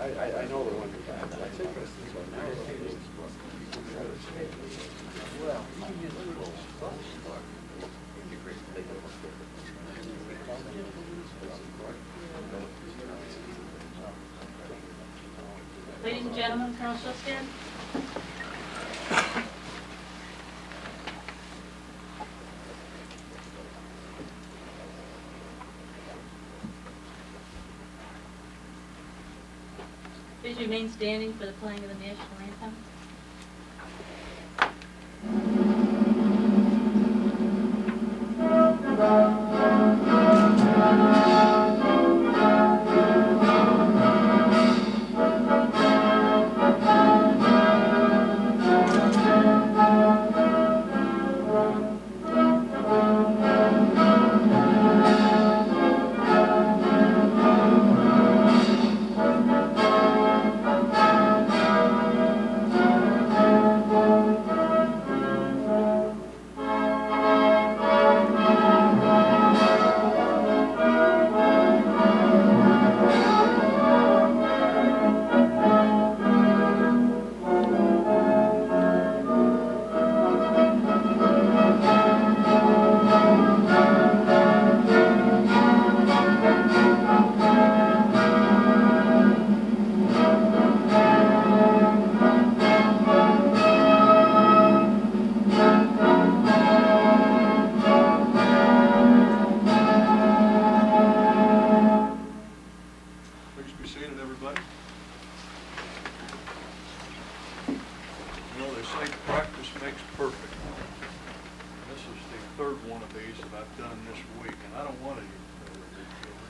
I know the one you got. That's interesting. Well, Ladies and gentlemen, Colonel Shuskin. Please remain standing for the playing of the national anthem.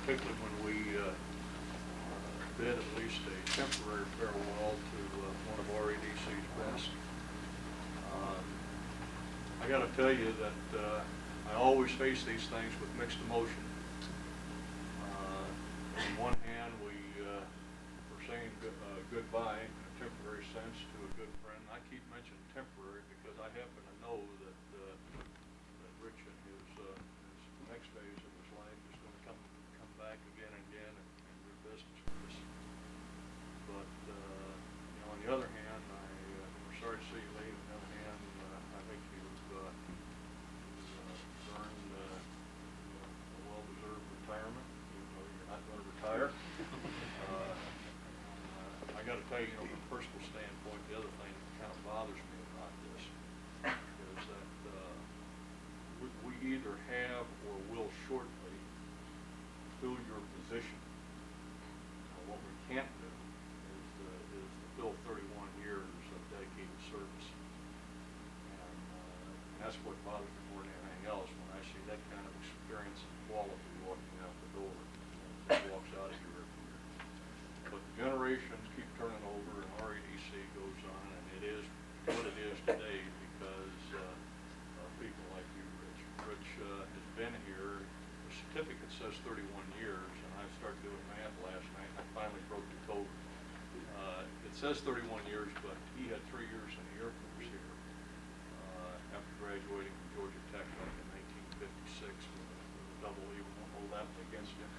Particularly when we bid at least a temporary farewell to one of RADC's best. I got to tell you that I always face these things with mixed emotion. On one hand, we're saying goodbye in a temporary sense to a good friend. I keep mentioning temporary because I happen to know that Rich in his next phase of his life is going to come back again and again and do business with us. But on the other hand, we're sorry to see you leave. On the other hand, I think you've earned a well-deserved retirement, even though you're not going to retire. I got to tell you, from a personal standpoint, the other thing that kind of bothers me about this is that we either have or will shortly fill your position. What we can't do is to fill 31 years of dedicated service. And that's what bothers me more than anything else when I see that kind of experience and quality walking out the door that walks out of here every year. But the generations keep turning over and RADC goes on, and it is what it is today because people like you, Rich. Rich has been here. The certificate says 31 years, and I started doing math last night, and I finally broke the code. It says 31 years, but he had 3 years in the Air Force here after graduating from Georgia Tech back in 1956 with a double E. We won't hold that against him.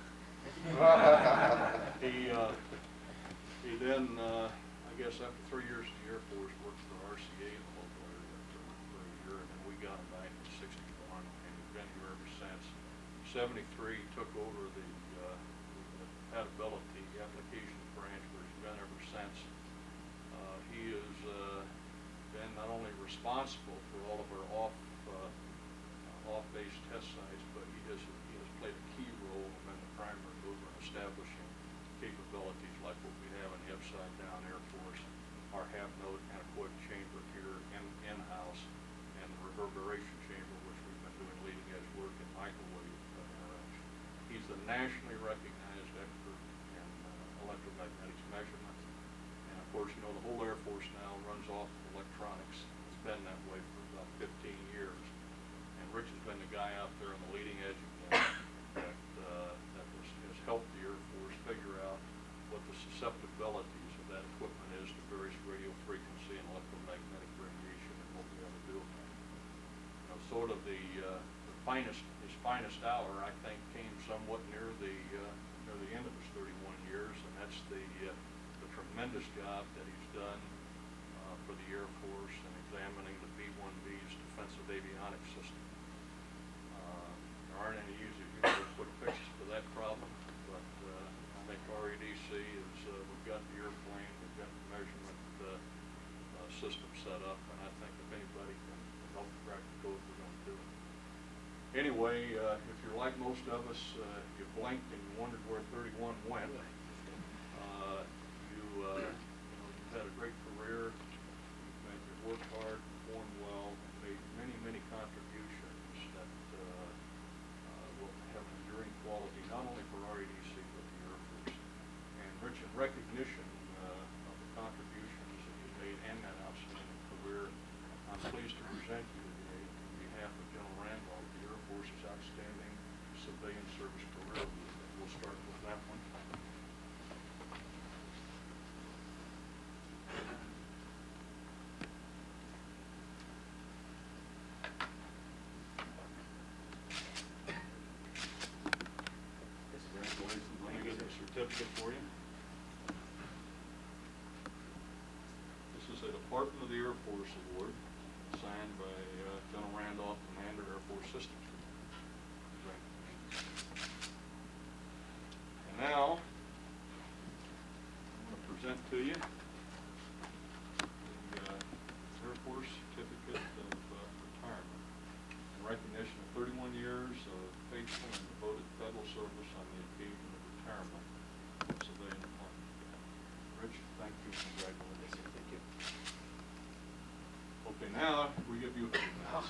He then, I guess after 3 years in the Air Force, worked for RCA in the local area for a year, and then we got him back in '61, and he's been here ever since. '73, took over the compatibility application branch, where he's been ever since. He has been not only responsible for all of our off-base test sites, but he has played a key role and been the primary mover in establishing capabilities like what we have in the upside-down Air Force, our half-note anechoic chamber here in-house, and the reverberation chamber, which we've been doing leading-edge work in microwave interaction. He's the nationally recognized expert in electromagnetics measurement, and of course, the whole Air Force now runs off of electronics. It's been that way for about 15 years, and Rich has been the guy out there on the leading edge again that has helped the Air Force figure out what the susceptibilities of that equipment is to various radio frequency and electromagnetic radiation and what we ought to do about it. Sort of his finest hour, I think, came somewhat near the end of his 31 years, and that's the tremendous job that he's done for the Air Force in examining the B-1B's defensive avionics system. There aren't any easy, quick fixes for that problem, but I think RADC is, we've got the airplane, we've got the measurement system set up, and I think if anybody can help crack the code, we're going to do it. Anyway, if you're like most of us, you blinked and you wondered where 31 went. You've had a great career, you've worked hard, performed well, and made many, many contributions that will have enduring quality, not only for RADC, but the Air Force. And Rich, in recognition of the contributions that you've made and that outstanding career, I'm pleased to present you today, on behalf of General Randolph, the Air Force's outstanding civilian service career award. We'll start with that one. Let me get the certificate for you. This is a Department of the Air Force award signed by General Randolph, Commander, Air Force Systems Group. And now, I'm going to present to you the Air Force Certificate of Retirement in recognition of 31 years of faithful and devoted federal service on the occasion of retirement of civilian employment. Rich, thank you and congratulations. Thank you. Okay, now we give you a few minutes.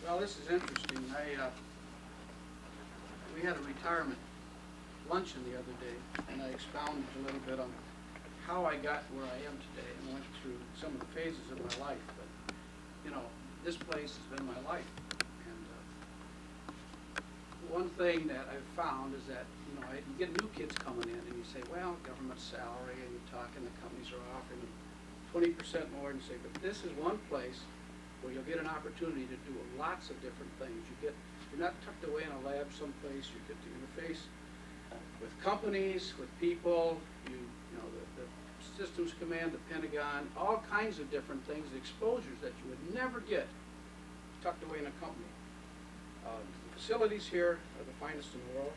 Well, this is interesting. We had a retirement luncheon the other day, and I expounded a little bit on how I got where I am today and went through some of the phases of my life. But, you know, this place has been my life. And one thing that I've found is that, you know, you get new kids coming in and you say, well, government salary, and you talk and the companies are offering them 20% more, and you say, but this is one place where you'll get an opportunity to do lots of different things. You're not tucked away in a lab someplace. You get to interface with companies, with people, you know, the Systems Command, the Pentagon, all kinds of different things, exposures that you would never get tucked away in a company. The facilities here are the finest in the world.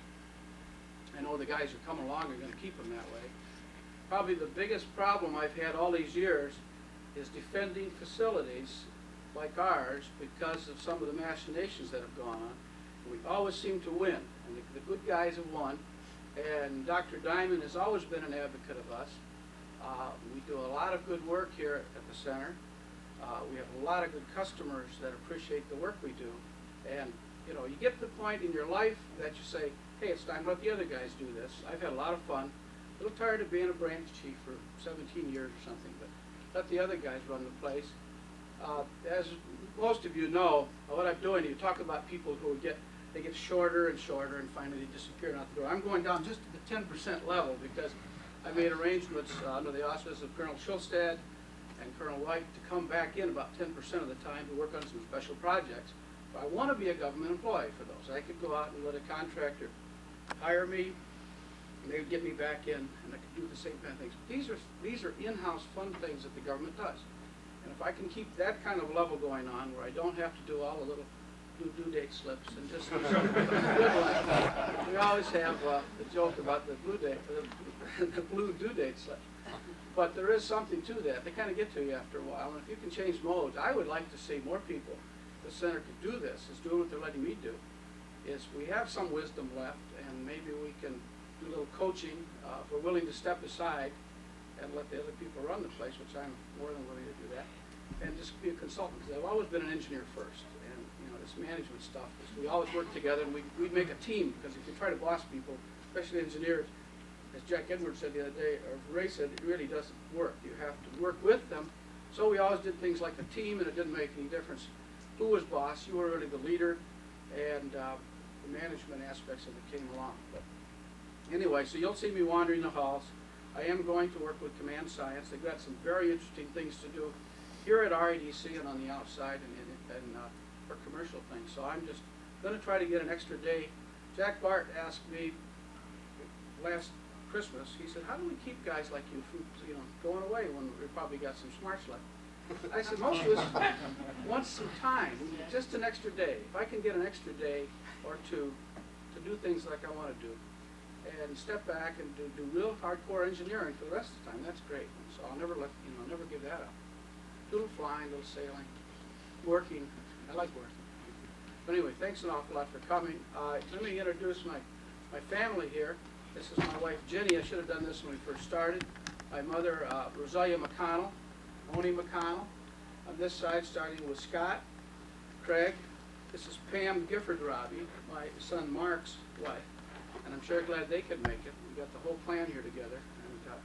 I know the guys who come along are going to keep them that way. Probably the biggest problem I've had all these years is defending facilities like ours because of some of the machinations that have gone on. We always seem to win, and the good guys have won, and Dr. Diamond has always been an advocate of us. We do a lot of good work here at the center. We have a lot of good customers that appreciate the work we do, and you know, you get to the point in your life that you say, hey, it's time to let the other guys do this. I've had a lot of fun. A little tired of being a branch chief for 17 years or something, but let the other guys run the place. As most of you know, what I'm doing, you talk about people who get shorter and shorter and finally they disappear out the door. I'm going down just to the 10% level because I made arrangements under the auspices of Colonel Schulstad and Colonel White to come back in about 10% of the time to work on some special projects. But I want to be a government employee for those. I could go out and let a contractor hire me, and they would get me back in, and I could do the same kind of things. These are in-house fun things that the government does. And if I can keep that kind of level going on, where I don't have to do all the little due date slips and just do something good like, we always have the joke about the blue due date slip. But there is something to that. They kind of get to you after a while. And if you can change modes, I would like to see more people. The center could do this. Is doing what they're letting me do. Is we have some wisdom left, and maybe we can do a little coaching if we're willing to step aside and let the other people run the place, which I'm more than willing to do that, and just be a consultant. Because I've always been an engineer first, and you know, this management stuff, we always work together, and we'd make a team. Because if you try to boss people, especially engineers, as Jack Edwards said the other day, or Ray said, it really doesn't work. You have to work with them. So we always did things like a team, and it didn't make any difference who was boss. You were really the leader, and the management aspects of it came along. But anyway, so you'll see me wandering the halls. I am going to work with Command Science. They've got some very interesting things to do here at RADC and on the outside and for commercial things. So I'm just going to try to get an extra day. Jack Bart asked me last Christmas, he said, how do we keep guys like you from, going away when we probably got some smarts left? I said, most of us want some time, just an extra day. If I can get an extra day or two to do things like I want to do, and step back and do real hardcore engineering for the rest of the time, that's great. So I'll never never give that up. Little flying, little sailing, working. I like working. But anyway, thanks an awful lot for coming. Let me introduce my family here. This is my wife, Jenny. I should have done this when we first started. My mother, Rosalia McConnell, Oni McConnell. On this side, starting with Scott, Craig. This is Pam Gifford Robbie, my son Mark's wife. And I'm sure glad they could make it. We got the whole plan here together. And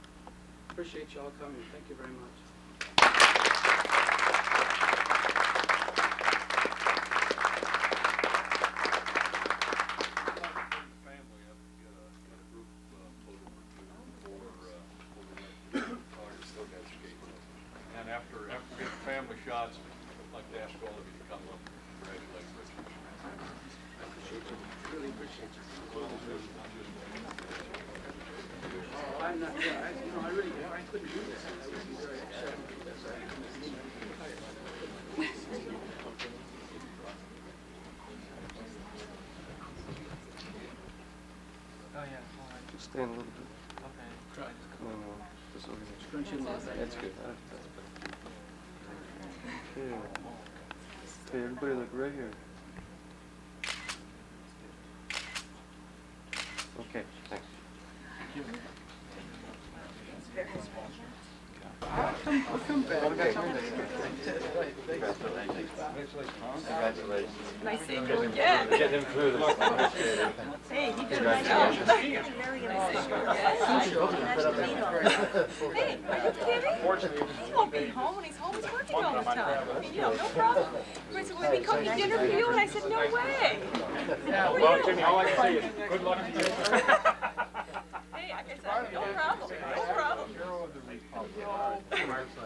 appreciate you all coming. Thank you very much. And after we get the family shots, I'd like to ask all of you to come up and congratulate Richard. I appreciate you. Really appreciate you. Oh, I'm not, I really, I couldn't do this. I would be very upset because Oh yeah, all right. Just stand a little bit. Okay. No, this over here. Scrunch in a little bit. That's good. Okay. Okay, everybody look right here. Okay, thanks. I'll come back. Congratulations. Nice seeing you again. Getting him through this. Hey, he did a nice job. Very nice seeing you again. Hey, are you kidding? He won't be home. When he's home, he's working all the time. No problem. He said, "Will we cook dinner for you?" And I said, "No way." Yeah, well, Jimmy, all I can say is good luck to you. Hey, I guess I no problem. No problem.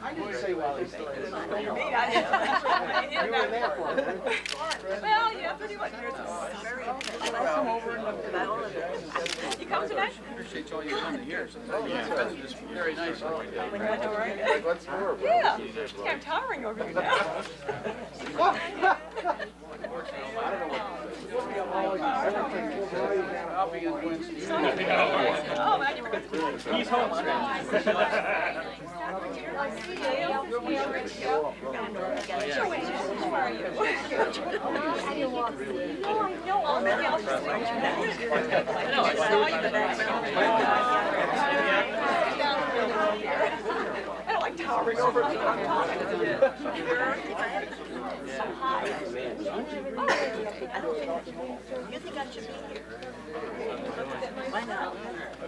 I didn't say well, he's still in. You were there for him. Well, yeah, 31 years. Very come over and you come tonight? Appreciate all you coming here. It's just very nice. Like, what's more? Yeah. Yeah, I'm towering over you now. I'll be in Wednesday. Oh, man, you were good. He's home Oh, I know. Oh, maybe I'll just wait. I know, I saw you the next I don't like towering over people. I'm talking to you. So high. I don't think you think I should be here. Why not?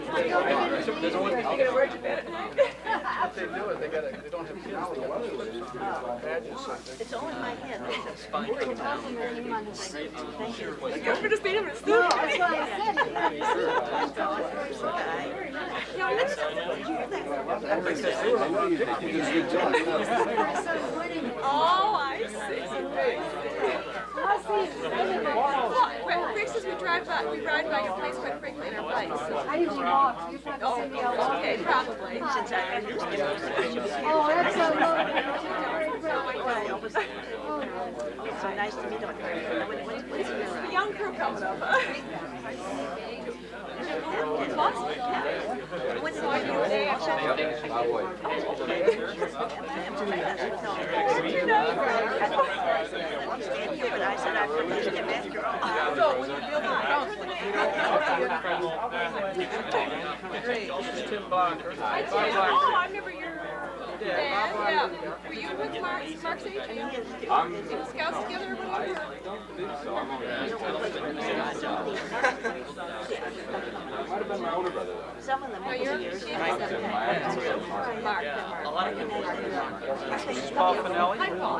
If they do it, they don't have kids. It's all in my head. Thank you. You're for just being in the studio. No, that's what I said. Oh, I see. Well, Grace says we ride by your place quite frequently in our bikes. I usually walk. You have to send me out. Okay, probably. Since I Oh, that's so It's so nice to meet them. When's the young crew coming up? It's awesome. When's the day after? I said I couldn't get him after all. So when you feel Great. This is Tim Blocker. Oh, I remember your dad. Yeah. Were you with Mark's age? In the Scouts together or whatever? Might have been my older brother, though. Some of them over the years. Mark. A lot of people. Paul Finelli. Hi, Paul.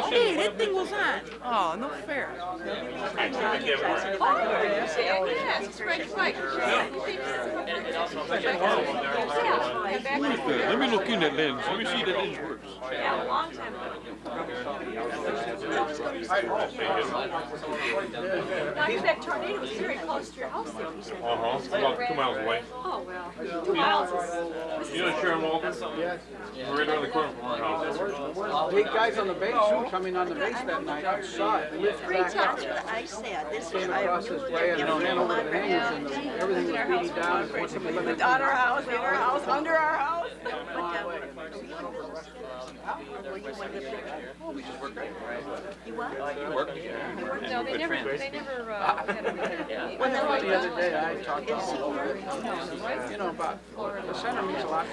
Hey, that thing was on. Oh, no fair. Oh, yes, it's Fred's bike. Let me look in that lens. Let me see that lens works. Yeah, a long time ago. Now, that tornado was very close to your house, though, you said. It's about 2 miles away. Oh, well, 2 miles is... You know Sharon Walton? Yes. We're right around the corner from our house. Eight guys on the base who coming on the base that night. I saw it. They lifted Three back up. times what I said. This is, Came I across knew this that, way and you know, ran over my the hangers and everything was beating down. And put some limit on our house, in our house, under our house. Were you one of the pictures? You what? No, they never had a When they were The other day, I talked to you know, about, the center means a lot.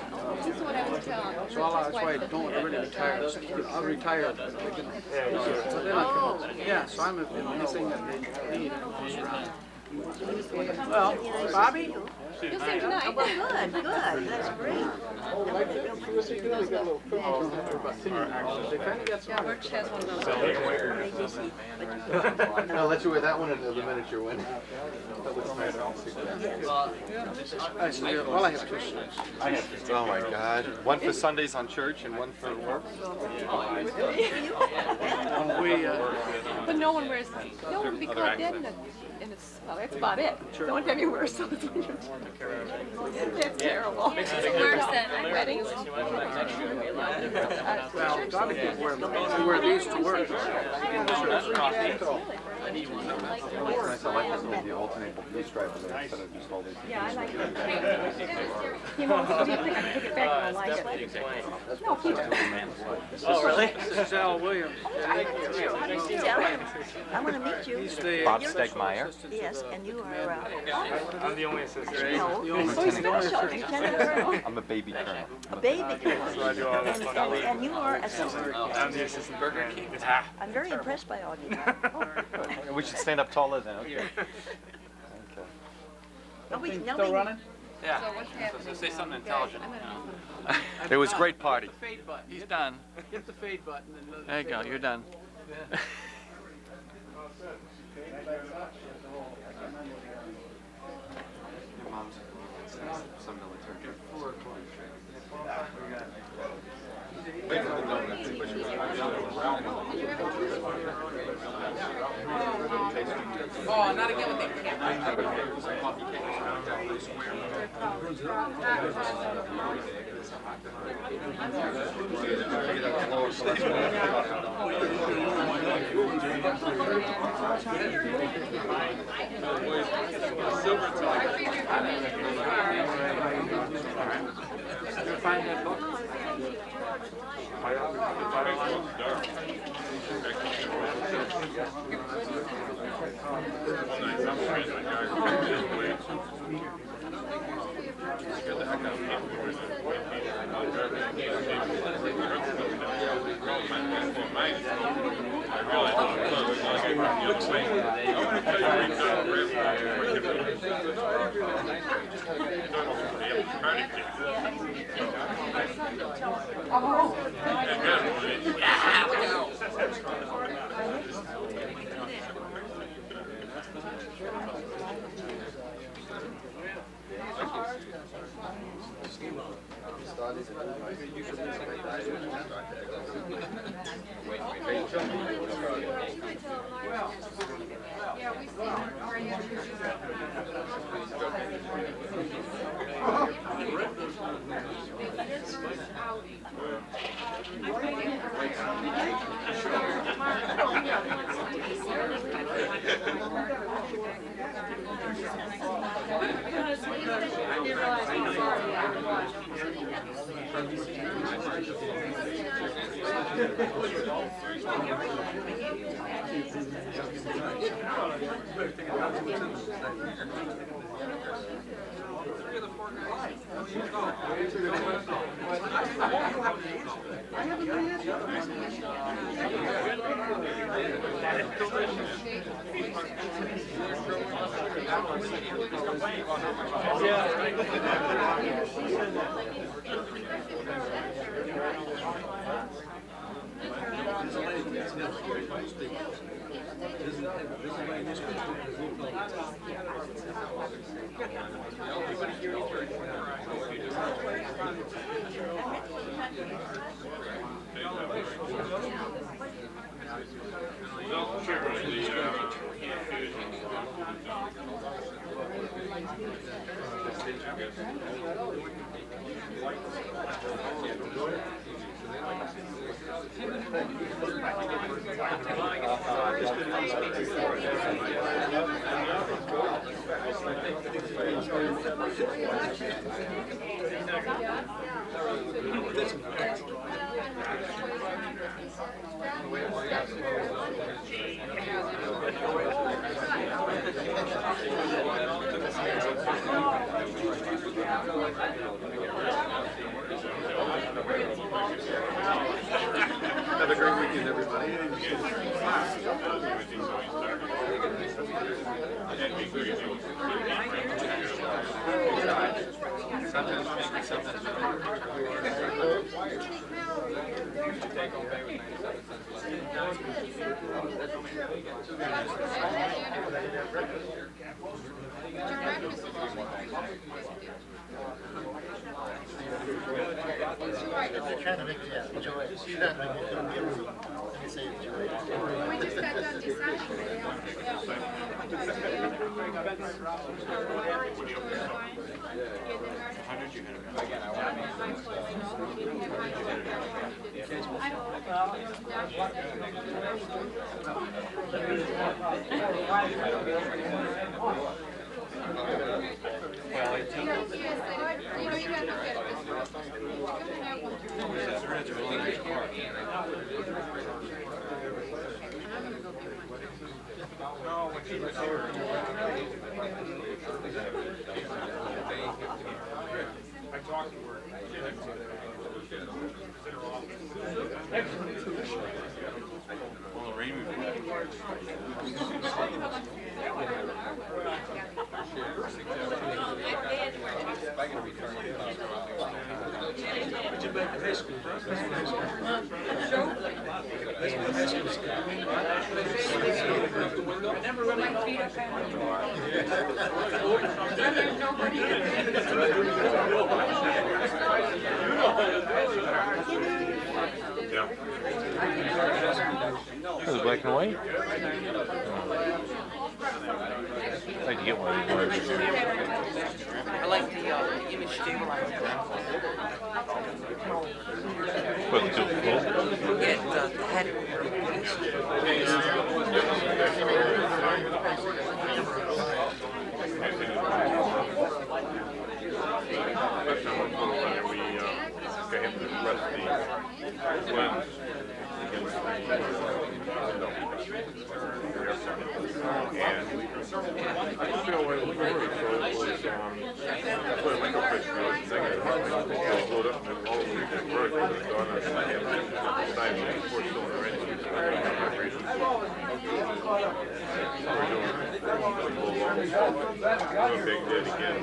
This is what I was telling. So that's why I don't really retire. I'll retire. But then I can, yeah, so I'm anything that they need. Well, Bobby? You'll see tonight. Well, good, good, that's great. They finally got some. Birch has one of those. I'll let you wear that one until the miniature win. Well, I have two suits. Oh my God. One for Sundays on church and one for work. But no one wears, no one would be caught dead in it's, well, that's about it. No one everywhere, so it's that's terrible. It's worse than weddings. Well, Bobby can wear these to work. I like the alternate blue stripe instead of just all these. Yeah, I like it. He won't, do you think I can take it back and I like it? No, keep it. Oh, really? This is Al Williams. I want to meet you. He's the Bob Stegmeyer. Yes, and you are, I'm the only assistant. no, the only Lieutenant Colonel, I'm a baby colonel. a baby colonel. And you are assistant. I'm the assistant Burger King. I'm very impressed by all you. We should stand up taller then. Okay. Nobody, Still nobody, running? So what's happening? Say something intelligent. It was a great party. The fade button. He's done. Hit the fade button. And There you go, you're done. Some military. Oh, not again with the find that book. Have a great weekend, everybody. Trying to make it, yeah, enjoy it. Trying to make it be a room. Let me say enjoy it. We just got done deciding. I talked to her. Well, the rain report. Is it black and white? I'd like to get one of these ones. I like the image stabilizer. What, the full? Yeah, the head. Big did again.